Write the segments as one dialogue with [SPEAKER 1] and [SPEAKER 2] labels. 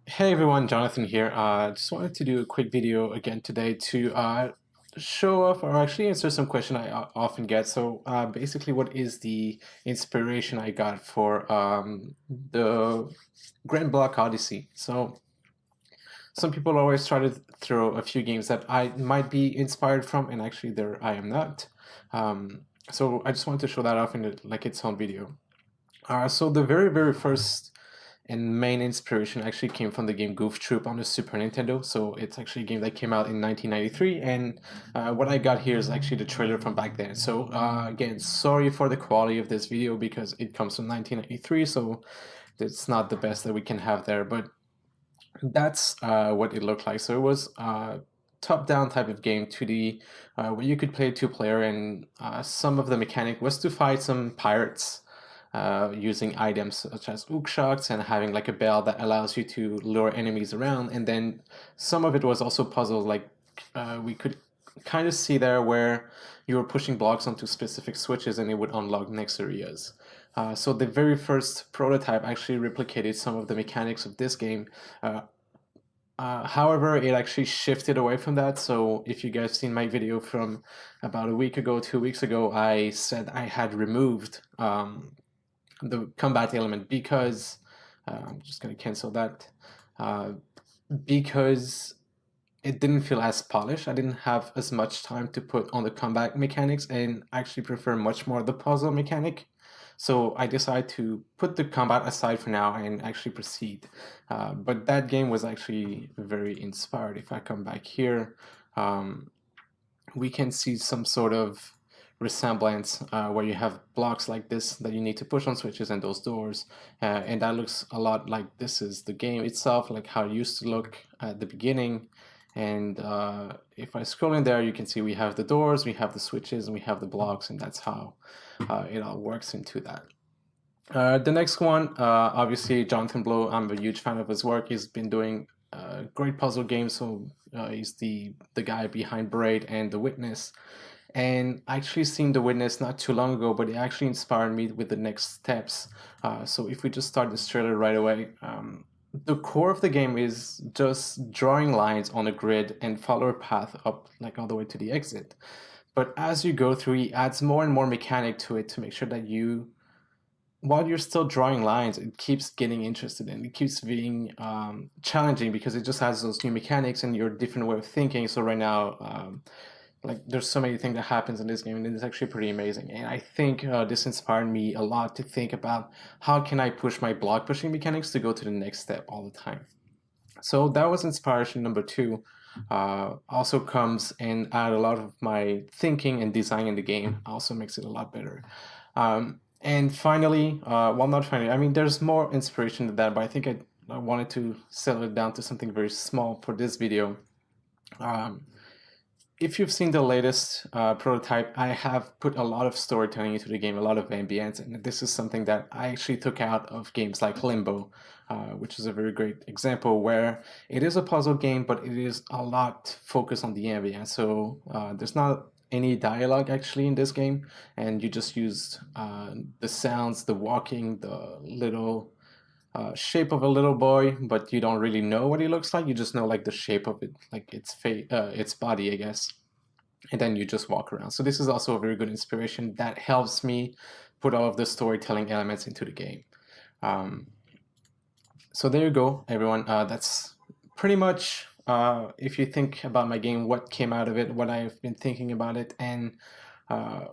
[SPEAKER 1] Hey everyone, Jonathan here. Just wanted to do a quick video again today to show off or actually answer some question I often get. So basically, what is the inspiration I got for the Grand Block Odyssey? So some people always try to throw a few games that I might be inspired from, and actually there I am not. So I just wanted to show that off in like its own video. So the very first and main inspiration actually came from the game Goof on the Super Nintendo. So it's actually a game that came out in 1993, and what I got here is actually the trailer from back then. So again, sorry for the quality of this video because it comes from 1993, so it's not the best that we can have there, but that's what it looked like. So it was top-down type of game, 2D, where you could play two-player, and some of the mechanic was to fight some pirates using items such as hook shots and having like a bell that allows you to lure enemies around. And then some of it was also puzzles, like we could kind of see there where you were pushing blocks onto specific switches and it would unlock next areas. So the very first prototype actually replicated some of the mechanics of this game. However, it actually shifted away from that. So if you guys seen my video from about a week ago, 2 weeks ago, I said I had removed the combat element because I'm just going to cancel that uh, because it didn't feel as polished. I didn't have as much time to put on the combat mechanics and actually prefer much more the puzzle mechanic. So I decided to put the combat aside for now and actually proceed. But that game was actually very inspired. If I come back here, um, we can see some sort of resemblance where you have blocks like this that you need to push on switches and those doors, and that looks a lot like this is the game itself, like how it used to look at the beginning. And if I scroll in there, you can see we have the doors, we have the switches, and we have the blocks, and that's how it all works into that. The next one, obviously Jonathan Blow. I'm a huge fan of his work. He's been doing great puzzle games. So he's the guy behind Braid and The Witness. And I actually seen The Witness not too long ago, but it actually inspired me with the next steps. So if we just start this trailer right away, the core of the game is just drawing lines on a grid and follow a path up like all the way to the exit. But as you go through, he adds more and more mechanic to it to make sure that you, while you're still drawing lines, it keeps getting interested and it keeps being challenging because it just has those new mechanics and your different way of thinking. So right now, like there's so many things that happens in this game and it's actually pretty amazing. And I think this inspired me a lot to think about how can I push my block pushing mechanics to go to the next step all the time. So that was inspiration number two. Also comes and add a lot of my thinking and design in the game. Also makes it a lot better. And finally, well, not finally, I mean, there's more inspiration than that, but I think I wanted to settle it down to something very small for this video. Um, if you've seen the latest prototype, I have put a lot of storytelling into the game, a lot of ambience, and this is something that I actually took out of games like Limbo, which is a very great example where it is a puzzle game, but it is a lot focused on the ambience. So there's not any dialogue actually in this game, and you just use the sounds, the walking, the little shape of a little boy, but you don't really know what he looks like. You just know like the shape of it, like its body, I guess. And then you just walk around. So this is also a very good inspiration that helps me put all of the storytelling elements into the game. Um, so there you go, everyone. That's pretty much, if you think about my game, what came out of it, what I've been thinking about it, and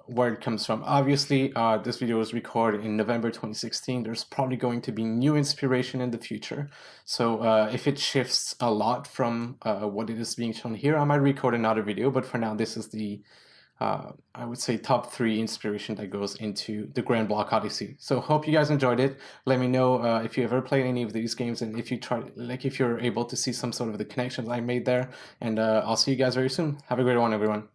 [SPEAKER 1] where it comes from. Obviously, this video was recorded in November 2016. There's probably going to be new inspiration in the future. So if it shifts a lot from what it is being shown here, I might record another video. But for now, this is the I would say top 3 inspiration that goes into the Grand Block Odyssey. So hope you guys enjoyed it. Let me know if you ever played any of these games and if you try, like if you're able to see some sort of the connections I made there. And I'll see you guys very soon. Have a great one, everyone.